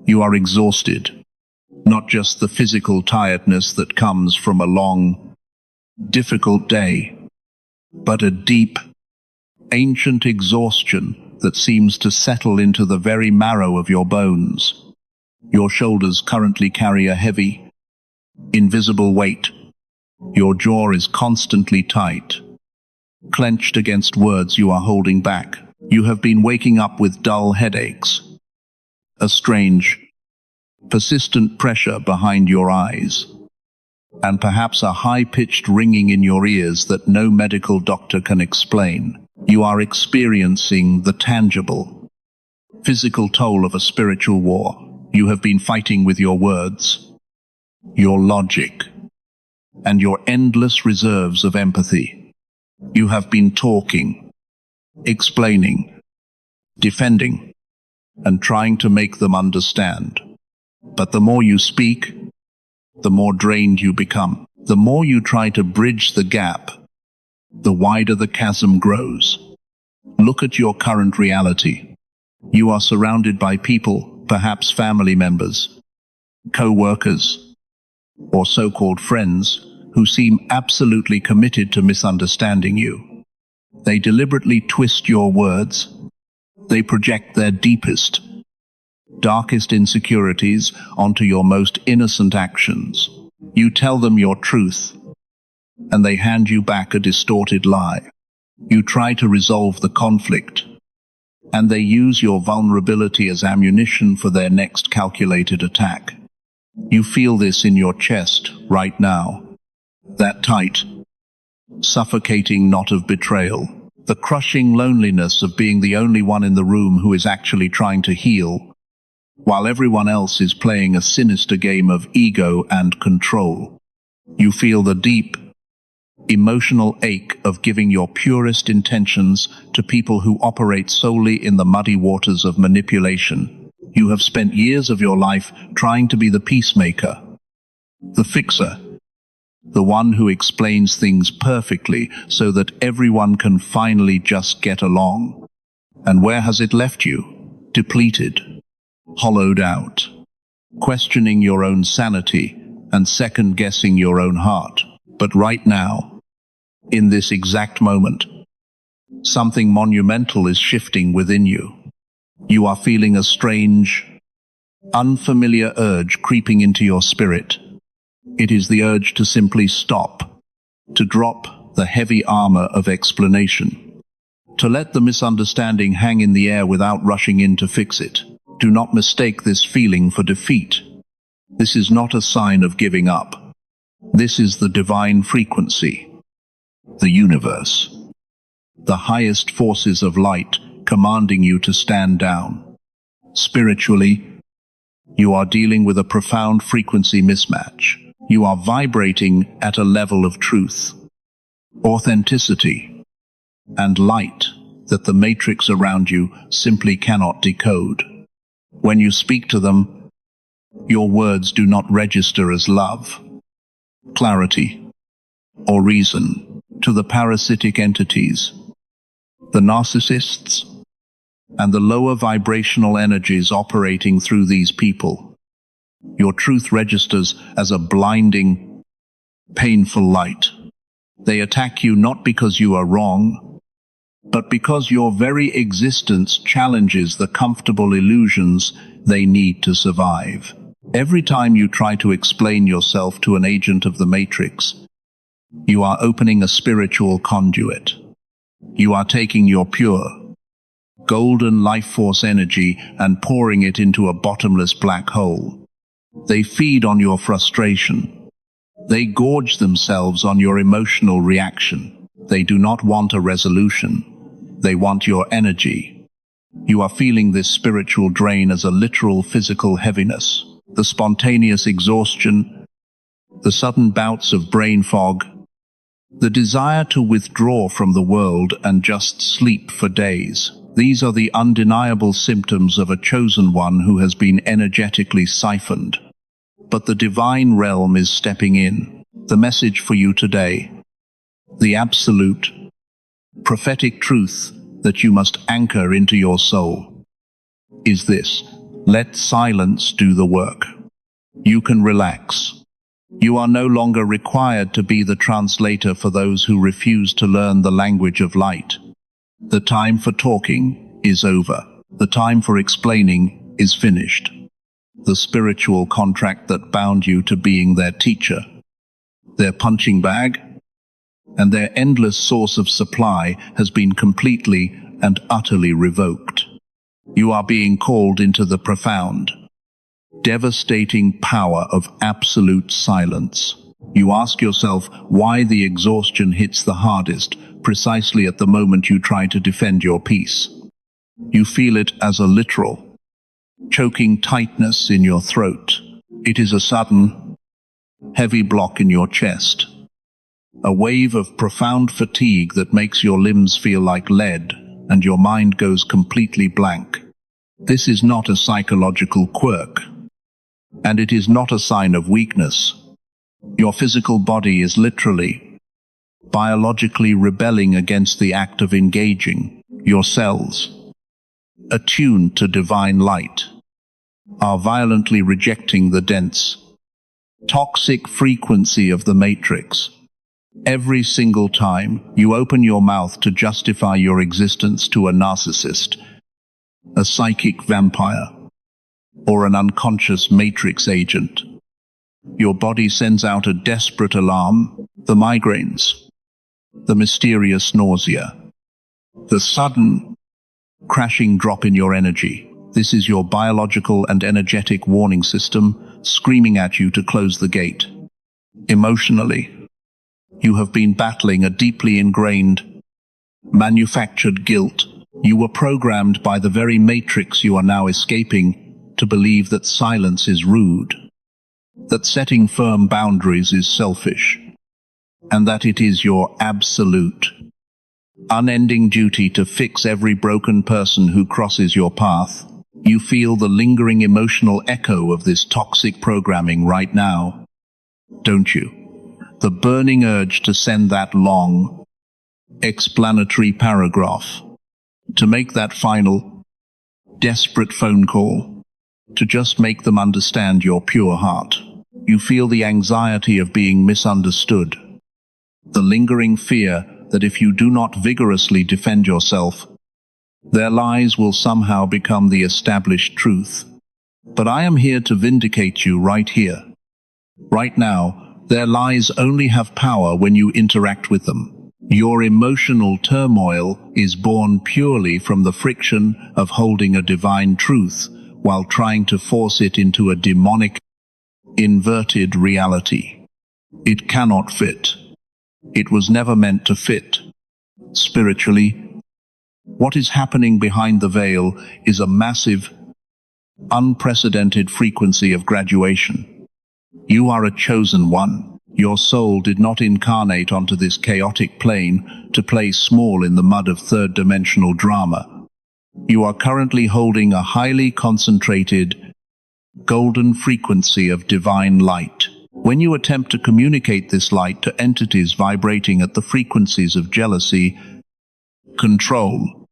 You are exhausted, not just the physical tiredness that comes from a long, difficult day, but a deep, ancient exhaustion that seems to settle into the very marrow of your bones. Your shoulders currently carry a heavy, invisible weight. Your jaw is constantly tight, clenched against words you are holding back. You have been waking up with dull headaches, a strange, persistent pressure behind your eyes, and perhaps a high-pitched ringing in your ears that no medical doctor can explain. You are experiencing the tangible, physical toll of a spiritual war. You have been fighting with your words, your logic, and your endless reserves of empathy. You have been talking, explaining, defending, and trying to make them understand. But the more you speak, the more drained you become. The more you try to bridge the gap, the wider the chasm grows. Look at your current reality. You are surrounded by people, perhaps family members, co-workers, or so-called friends, who seem absolutely committed to misunderstanding you. They deliberately twist your words. They project their deepest, darkest insecurities onto your most innocent actions. You tell them your truth, and they hand you back a distorted lie. You try to resolve the conflict, and they use your vulnerability as ammunition for their next calculated attack. You feel this in your chest right now. That tight, suffocating knot of betrayal. The crushing loneliness of being the only one in the room who is actually trying to heal, while everyone else is playing a sinister game of ego and control. You feel the deep, emotional ache of giving your purest intentions to people who operate solely in the muddy waters of manipulation. You have spent years of your life trying to be the peacemaker, the fixer, the one who explains things perfectly so that everyone can finally just get along. And where has it left you? Depleted, hollowed out, questioning your own sanity and second-guessing your own heart. But right now, in this exact moment, something monumental is shifting within you. You are feeling a strange, unfamiliar urge creeping into your spirit. It is the urge to simply stop, to drop the heavy armor of explanation, to let the misunderstanding hang in the air without rushing in to fix it. Do not mistake this feeling for defeat. This is not a sign of giving up. This is the divine frequency, the universe, the highest forces of light commanding you to stand down. Spiritually, you are dealing with a profound frequency mismatch. You are vibrating at a level of truth, authenticity, and light that the matrix around you simply cannot decode. When you speak to them, your words do not register as love, clarity, or reason. To the parasitic entities, the narcissists, and the lower vibrational energies operating through these people, your truth registers as a blinding, painful light. They attack you not because you are wrong, but because your very existence challenges the comfortable illusions they need to survive. Every time you try to explain yourself to an agent of the Matrix, you are opening a spiritual conduit. You are taking your pure, golden life force energy and pouring it into a bottomless black hole. They feed on your frustration. They gorge themselves on your emotional reaction. They do not want a resolution. They want your energy. You are feeling this spiritual drain as a literal physical heaviness. The spontaneous exhaustion, the sudden bouts of brain fog, the desire to withdraw from the world and just sleep for days. These are the undeniable symptoms of a chosen one who has been energetically siphoned. But the divine realm is stepping in. The message for you today, the absolute, prophetic truth that you must anchor into your soul, is this: Let silence do the work. You can relax. You are no longer required to be the translator for those who refuse to learn the language of light. The time for talking is over. The time for explaining is finished. The spiritual contract that bound you to being their teacher, their punching bag, and their endless source of supply has been completely and utterly revoked. You are being called into the profound, devastating power of absolute silence. You ask yourself why the exhaustion hits the hardest precisely at the moment you try to defend your peace. You feel it as a literal, choking tightness in your throat. It is a sudden, heavy block in your chest, a wave of profound fatigue that makes your limbs feel like lead and your mind goes completely blank. This is not a psychological quirk, and it is not a sign of weakness. Your physical body is literally, biologically rebelling against the act of engaging. Your cells, attuned to divine light, are violently rejecting the dense, toxic frequency of the matrix. Every single time you open your mouth to justify your existence to a narcissist, a psychic vampire, or an unconscious matrix agent, your body sends out a desperate alarm. The migraines, the mysterious nausea, the sudden, crashing drop in your energy. This is your biological and energetic warning system screaming at you to close the gate. Emotionally, you have been battling a deeply ingrained, manufactured guilt. You were programmed by the very matrix you are now escaping to believe that silence is rude, that setting firm boundaries is selfish, and that it is your absolute, unending duty to fix every broken person who crosses your path. You feel the lingering emotional echo of this toxic programming right now, don't you? The burning urge to send that long, explanatory paragraph, to make that final, desperate phone call, to just make them understand your pure heart. You feel the anxiety of being misunderstood, the lingering fear that if you do not vigorously defend yourself, their lies will somehow become the established truth. But I am here to vindicate you right here, right now. Their lies only have power when you interact with them. Your emotional turmoil is born purely from the friction of holding a divine truth while trying to force it into a demonic, inverted reality. It cannot fit. It was never meant to fit. Spiritually, what is happening behind the veil is a massive, unprecedented frequency of graduation. You are a chosen one. Your soul did not incarnate onto this chaotic plane to play small in the mud of third-dimensional drama. You are currently holding a highly concentrated, golden frequency of divine light. When you attempt to communicate this light to entities vibrating at the frequencies of jealousy, control,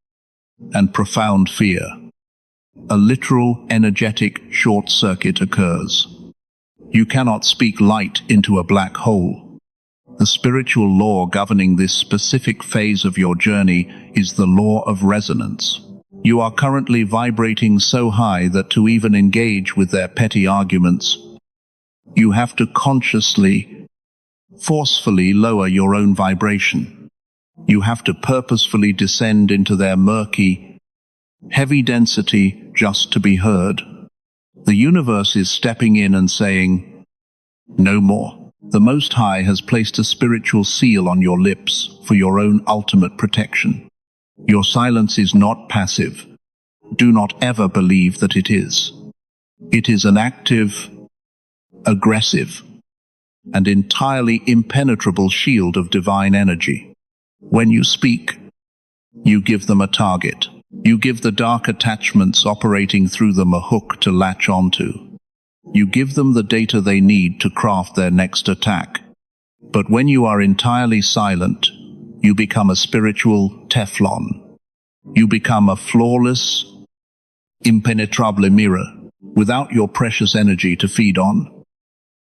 and profound fear, a literal energetic short circuit occurs. You cannot speak light into a black hole. The spiritual law governing this specific phase of your journey is the law of resonance. You are currently vibrating so high that to even engage with their petty arguments, you have to consciously, forcefully lower your own vibration. You have to purposefully descend into their murky, heavy density just to be heard. The universe is stepping in and saying, no more. The Most High has placed a spiritual seal on your lips for your own ultimate protection. Your silence is not passive. Do not ever believe that it is. It is an active, aggressive, and entirely impenetrable shield of divine energy. When you speak, you give them a target. You give the dark attachments operating through them a hook to latch onto. You give them the data they need to craft their next attack. But when you are entirely silent, you become a spiritual Teflon. You become a flawless, impenetrable mirror. without your precious energy to feed on,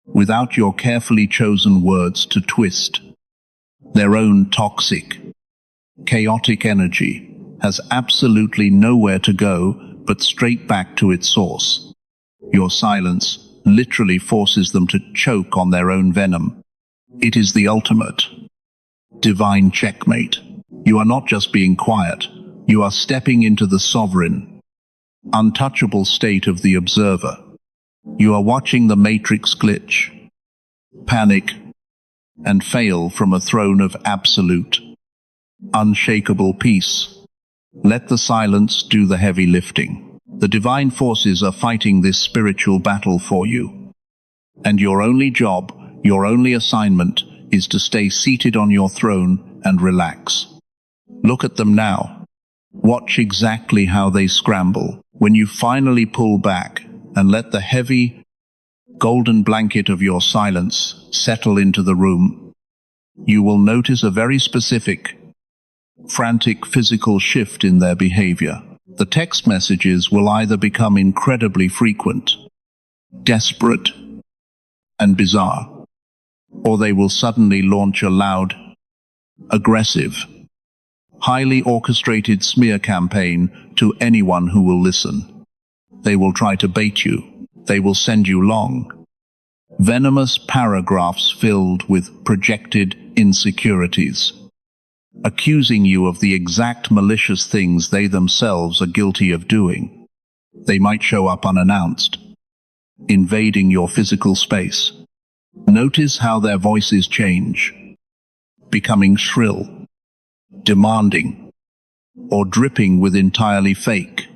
without your carefully chosen words to twist. Their own toxic, chaotic energy has absolutely nowhere to go but straight back to its source. Your silence literally forces them to choke on their own venom. It is the ultimate divine checkmate. You are not just being quiet, you are stepping into the sovereign, untouchable state of the observer. You are watching the matrix glitch, panic, and fail from a throne of absolute, unshakable peace. Let the silence do the heavy lifting. The divine forces are fighting this spiritual battle for you. And your only job, your only assignment, is to stay seated on your throne and relax. Look at them now. Watch exactly how they scramble. When you finally pull back and let the heavy, golden blanket of your silence settle into the room, you will notice a very specific, frantic physical shift in their behavior. The text messages will either become incredibly frequent, desperate, and bizarre, or they will suddenly launch a loud, aggressive, highly orchestrated smear campaign to anyone who will listen. They will try to bait you. They will send you long, venomous paragraphs filled with projected insecurities, accusing you of the exact malicious things they themselves are guilty of doing. They might show up unannounced, invading your physical space. Notice how their voices change, becoming shrill, demanding, or dripping with entirely fake,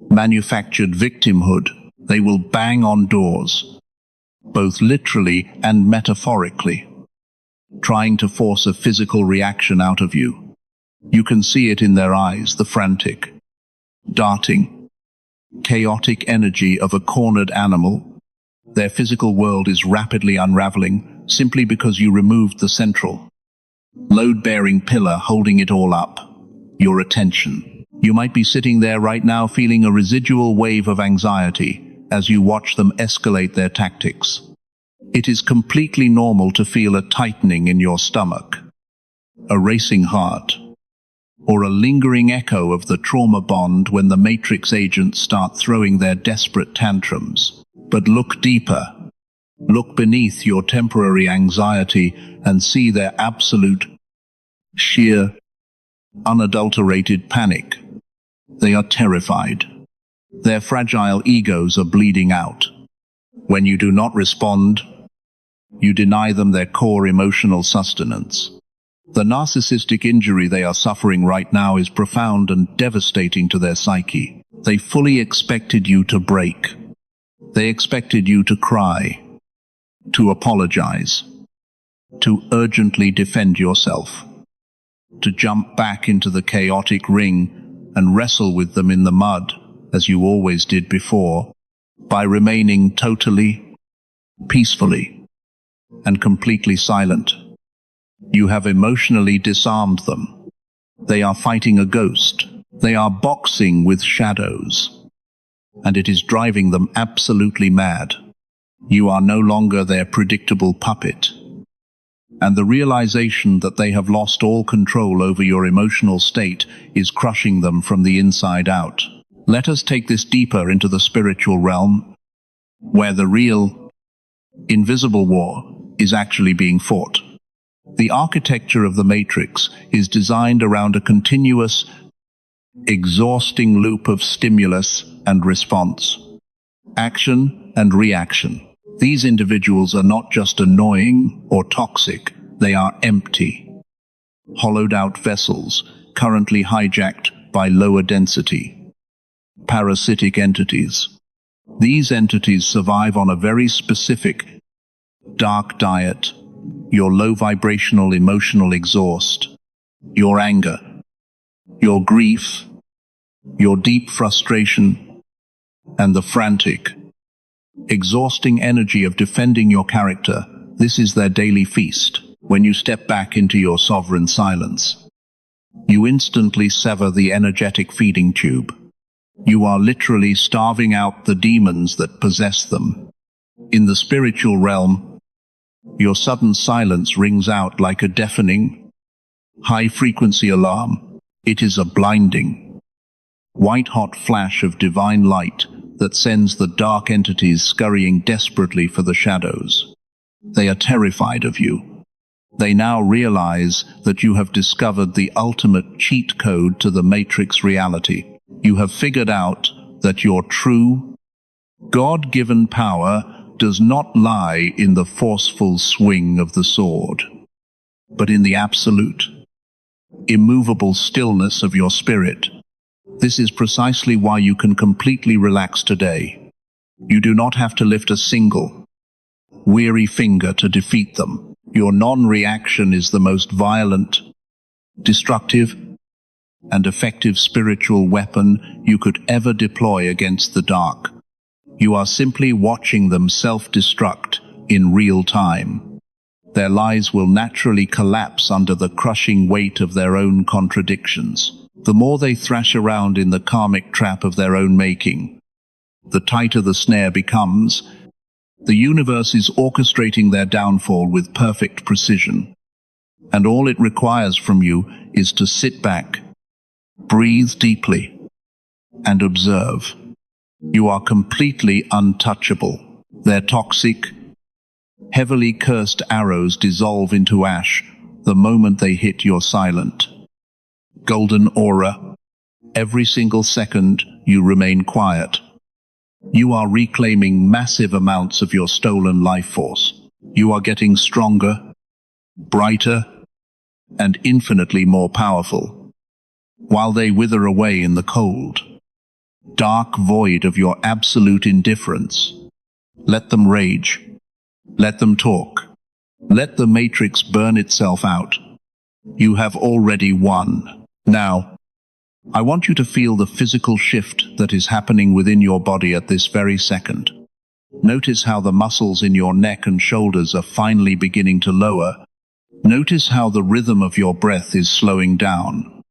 manufactured victimhood. They will bang on doors, both literally and metaphorically, trying to force a physical reaction out of you. You can see it in their eyes, the frantic, darting, chaotic energy of a cornered animal. Their physical world is rapidly unraveling simply because you removed the central, load-bearing pillar holding it all up, your attention. You might be sitting there right now feeling a residual wave of anxiety as you watch them escalate their tactics. It is completely normal to feel a tightening in your stomach, a racing heart, or a lingering echo of the trauma bond when the Matrix agents start throwing their desperate tantrums. But look deeper. Look beneath your temporary anxiety and see their absolute, sheer, unadulterated panic. They are terrified. Their fragile egos are bleeding out. When you do not respond, you deny them their core emotional sustenance. The narcissistic injury they are suffering right now is profound and devastating to their psyche. They fully expected you to break. They expected you to cry, to apologize, to urgently defend yourself, to jump back into the chaotic ring and wrestle with them in the mud, as you always did before, by remaining totally, peacefully, and completely silent. You have emotionally disarmed them. They are fighting a ghost. They are boxing with shadows. And it is driving them absolutely mad. You are no longer their predictable puppet. And the realization that they have lost all control over your emotional state is crushing them from the inside out. Let us take this deeper into the spiritual realm, where the real, invisible war is actually being fought. The architecture of the Matrix is designed around a continuous, exhausting loop of stimulus and response, action and reaction. These individuals are not just annoying or toxic, they are empty, hollowed-out vessels currently hijacked by lower density, parasitic entities. These entities survive on a very specific, dark diet: your low vibrational emotional exhaust, your anger, your grief, your deep frustration, and the frantic, exhausting energy of defending your character. This is their daily feast. When you step back into your sovereign silence, you instantly sever the energetic feeding tube. You are literally starving out the demons that possess them. In the spiritual realm, your sudden silence rings out like a deafening, high-frequency alarm. It is a blinding, white-hot flash of divine light that sends the dark entities scurrying desperately for the shadows. They are terrified of you. They now realize that you have discovered the ultimate cheat code to the Matrix reality. You have figured out that your true, God-given power does not lie in the forceful swing of the sword, but in the absolute, immovable stillness of your spirit. This is precisely why you can completely relax today. You do not have to lift a single, weary finger to defeat them. Your non-reaction is the most violent, destructive, and effective spiritual weapon you could ever deploy against the dark. You are simply watching them self-destruct in real time. Their lives will naturally collapse under the crushing weight of their own contradictions. The more they thrash around in the karmic trap of their own making, the tighter the snare becomes. The universe is orchestrating their downfall with perfect precision, and all it requires from you is to sit back, breathe deeply, and observe. You are completely untouchable. Their toxic, heavily cursed arrows dissolve into ash the moment they hit your silent, golden aura. Every single second you remain quiet. You are reclaiming massive amounts of your stolen life force. You are getting stronger, brighter, and infinitely more powerful, while they wither away in the cold, dark void of your absolute indifference. Let them rage. Let them talk. Let the Matrix burn itself out. You have already won. Now, I want you to feel the physical shift that is happening within your body at this very second. Notice how the muscles in your neck and shoulders are finally beginning to lower. Notice how the rhythm of your breath is slowing down,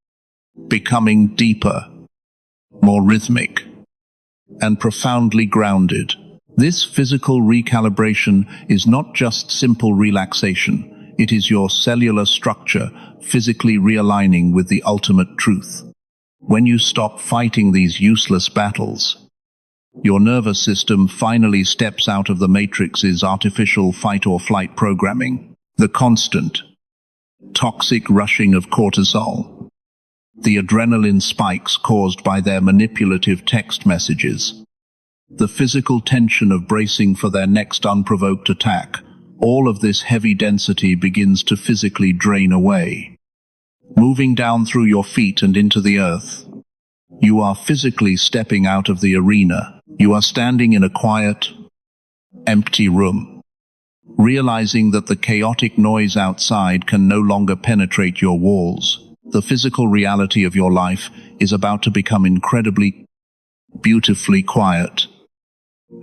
becoming deeper, more rhythmic, and profoundly grounded. This physical recalibration is not just simple relaxation. It is your cellular structure physically realigning with the ultimate truth. When you stop fighting these useless battles, your nervous system finally steps out of the Matrix's artificial fight-or-flight programming. The constant, toxic rushing of cortisol, the adrenaline spikes caused by their manipulative text messages, the physical tension of bracing for their next unprovoked attack, all of this heavy density begins to physically drain away. Moving down through your feet and into the earth, you are physically stepping out of the arena. You are standing in a quiet, empty room, realizing that the chaotic noise outside can no longer penetrate your walls. The physical reality of your life is about to become incredibly, beautifully quiet,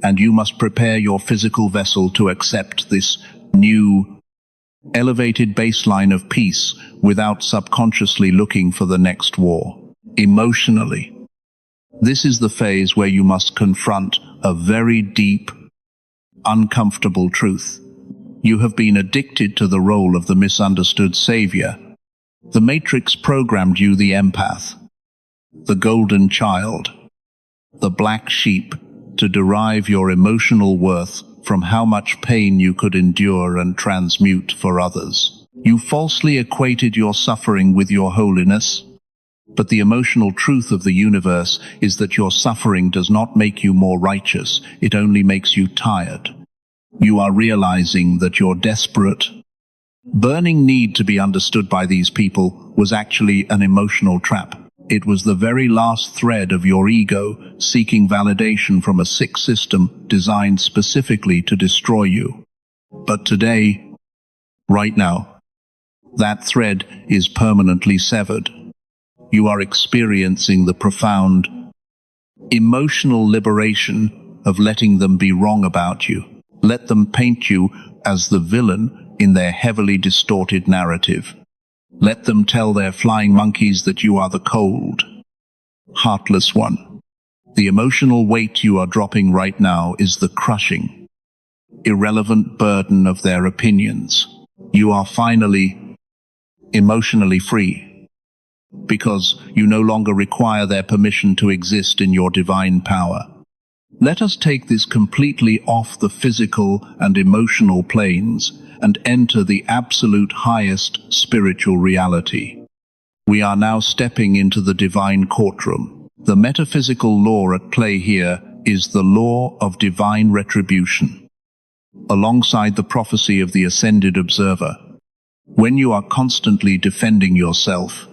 and you must prepare your physical vessel to accept this new, elevated baseline of peace without subconsciously looking for the next war. Emotionally, this is the phase where you must confront a very deep, uncomfortable truth. You have been addicted to the role of the misunderstood savior. The Matrix programmed you the empath, the golden child, the black sheep, to derive your emotional worth from how much pain you could endure and transmute for others. You falsely equated your suffering with your holiness, but the emotional truth of the universe is that your suffering does not make you more righteous, it only makes you tired. You are realizing that your desperate, burning need to be understood by these people was actually an emotional trap. It was the very last thread of your ego seeking validation from a sick system designed specifically to destroy you. But today, right now, that thread is permanently severed. You are experiencing the profound, emotional liberation of letting them be wrong about you. Let them paint you as the villain in their heavily distorted narrative. Let them tell their flying monkeys that you are the cold, heartless one. The emotional weight you are dropping right now is the crushing, irrelevant burden of their opinions. You are finally emotionally free, because you no longer require their permission to exist in your divine power. Let us take this completely off the physical and emotional planes and enter the absolute highest spiritual reality. We are now stepping into the divine courtroom. The metaphysical law at play here is the law of divine retribution. Alongside the prophecy of the ascended observer, when you are constantly defending yourself,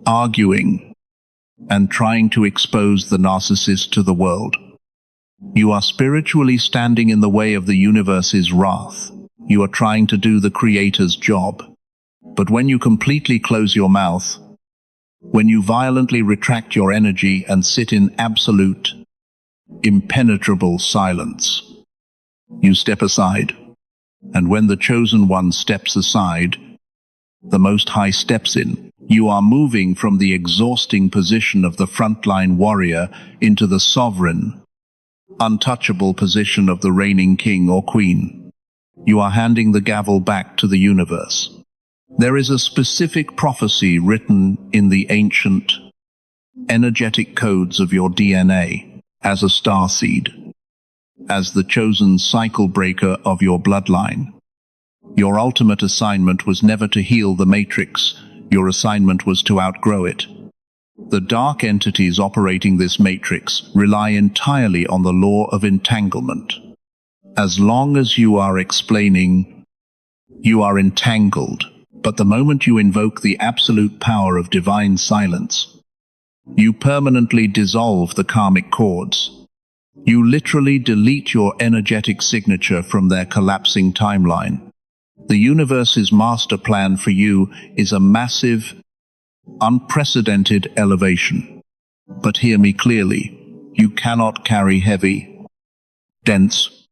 arguing, and trying to expose the narcissist to the world, you are spiritually standing in the way of the universe's wrath. You are trying to do the Creator's job. But when you completely close your mouth, when you violently retract your energy and sit in absolute, impenetrable silence, you step aside. And when the chosen one steps aside, the Most High steps in. You are moving from the exhausting position of the frontline warrior into the sovereign, untouchable position of the reigning king or queen. You are handing the gavel back to the universe. There is a specific prophecy written in the ancient, energetic codes of your DNA as a starseed, as the chosen cycle breaker of your bloodline. Your ultimate assignment was never to heal the matrix. Your assignment was to outgrow it. The dark entities operating this matrix rely entirely on the law of entanglement. As long as you are explaining, you are entangled. But the moment you invoke the absolute power of divine silence, you permanently dissolve the karmic cords. You literally delete your energetic signature from their collapsing timeline. The universe's master plan for you is a massive, unprecedented elevation. But hear me clearly, you cannot carry heavy, dense,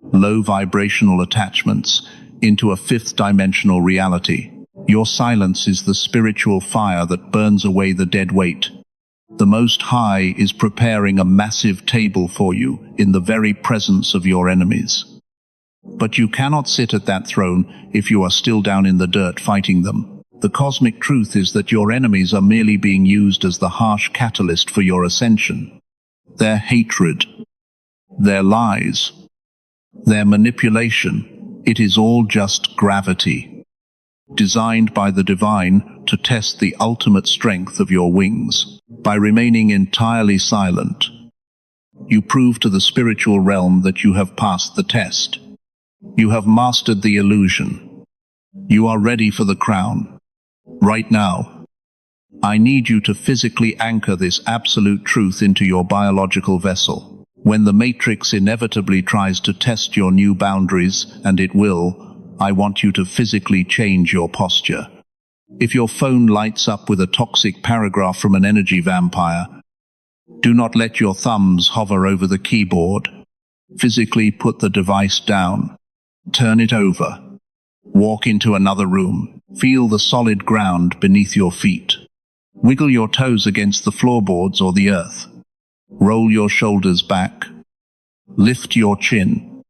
low vibrational attachments into a fifth-dimensional reality. Your silence is the spiritual fire that burns away the dead weight. The Most High is preparing a massive table for you in the very presence of your enemies. But you cannot sit at that throne if you are still down in the dirt fighting them. The cosmic truth is that your enemies are merely being used as the harsh catalyst for your ascension. Their hatred, their lies, their manipulation, it is all just gravity, designed by the divine to test the ultimate strength of your wings. By remaining entirely silent, you prove to the spiritual realm that you have passed the test. You have mastered the illusion. You are ready for the crown. Right now, I need you to physically anchor this absolute truth into your biological vessel. When the matrix inevitably tries to test your new boundaries, and it will, I want you to physically change your posture. If your phone lights up with a toxic paragraph from an energy vampire, do not let your thumbs hover over the keyboard. Physically put the device down. Turn it over. Walk into another room. Feel the solid ground beneath your feet. Wiggle your toes against the floorboards or the earth. Roll your shoulders back. Lift your chin.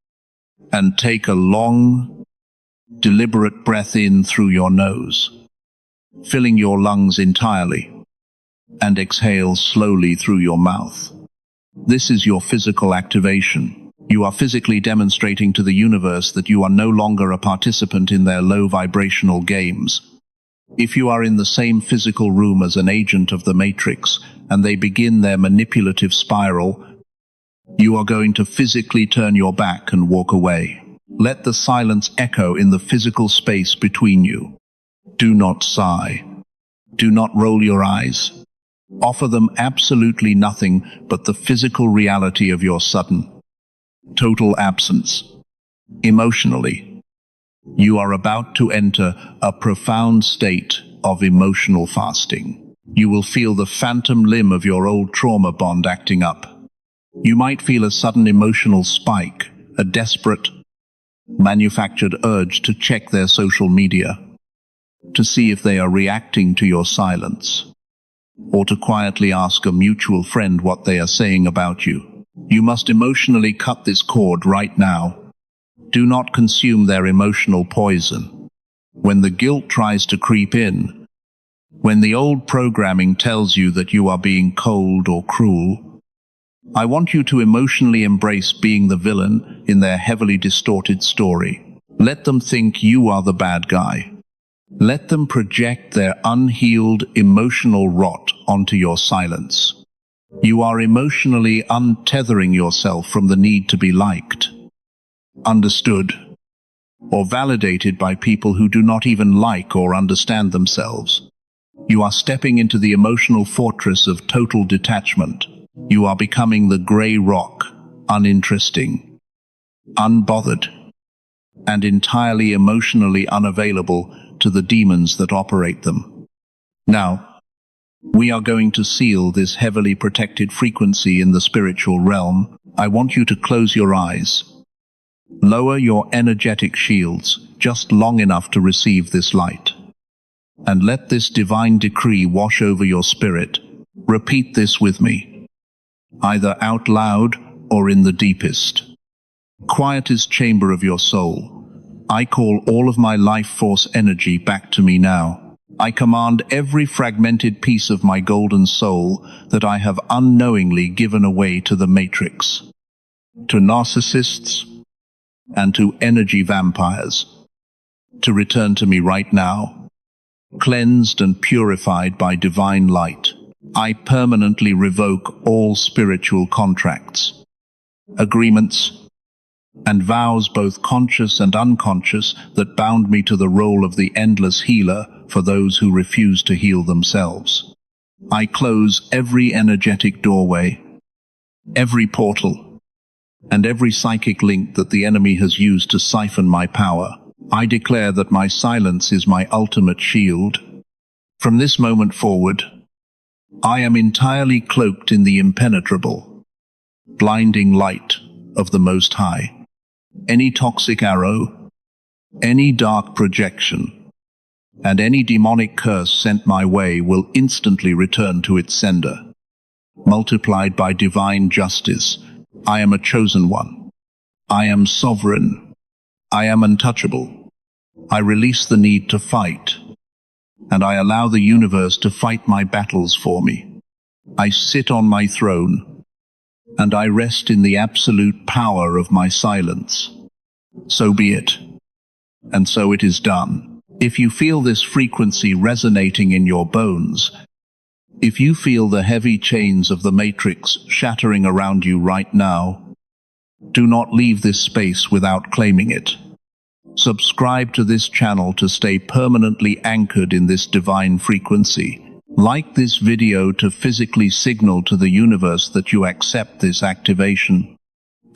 And take a long, deliberate breath in through your nose, filling your lungs entirely, and exhale slowly through your mouth. This is your physical activation. You are physically demonstrating to the universe that you are no longer a participant in their low vibrational games. If you are in the same physical room as an agent of the Matrix, and they begin their manipulative spiral, you are going to physically turn your back and walk away. Let the silence echo in the physical space between you. Do not sigh. Do not roll your eyes. Offer them absolutely nothing but the physical reality of your sudden, total absence. Emotionally, you are about to enter a profound state of emotional fasting. You will feel the phantom limb of your old trauma bond acting up. You might feel a sudden emotional spike, a desperate, manufactured urge to check their social media, to see if they are reacting to your silence. or to quietly ask a mutual friend what they are saying about you. You must emotionally cut this cord right now. Do not consume their emotional poison. When the guilt tries to creep in, when the old programming tells you that you are being cold or cruel, I want you to emotionally embrace being the villain in their heavily distorted story. Let them think you are the bad guy. Let them project their unhealed emotional rot onto your silence. You are emotionally untethering yourself from the need to be liked, understood, or validated by people who do not even like or understand themselves. You are stepping into the emotional fortress of total detachment. You are becoming the gray rock, uninteresting, unbothered, and entirely emotionally unavailable to the demons that operate them. Now, we are going to seal this heavily protected frequency in the spiritual realm. I want you to close your eyes. Lower your energetic shields just long enough to receive this light. And let this divine decree wash over your spirit. Repeat this with me, either out loud or in the deepest, quietest chamber of your soul. I call all of my life force energy back to me now. I command every fragmented piece of my golden soul that I have unknowingly given away to the matrix, to narcissists, and to energy vampires, to return to me right now, cleansed and purified by divine light. I permanently revoke all spiritual contracts, agreements, and vows, both conscious and unconscious, that bound me to the role of the endless healer for those who refuse to heal themselves. I close every energetic doorway, every portal, and every psychic link that the enemy has used to siphon my power. I declare that my silence is my ultimate shield. From this moment forward, I am entirely cloaked in the impenetrable, blinding light of the Most High. Any toxic arrow, any dark projection, and any demonic curse sent my way will instantly return to its sender. Multiplied by divine justice, I am a chosen one. I am sovereign. I am untouchable. I release the need to fight, and I allow the universe to fight my battles for me. I sit on my throne, and I rest in the absolute power of my silence. So be it, and so it is done. If you feel this frequency resonating in your bones, if you feel the heavy chains of the matrix shattering around you right now, do not leave this space without claiming it. Subscribe to this channel to stay permanently anchored in this divine frequency. Like this video to physically signal to the universe that you accept this activation.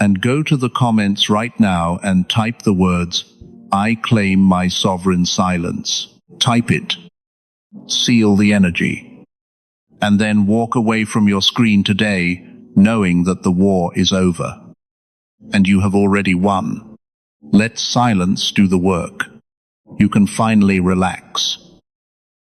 And go to the comments right now and type the words, "I claim my sovereign silence." Type it. Seal the energy. And then walk away from your screen today, knowing that the war is over. And you have already won. Let silence do the work. You can finally relax.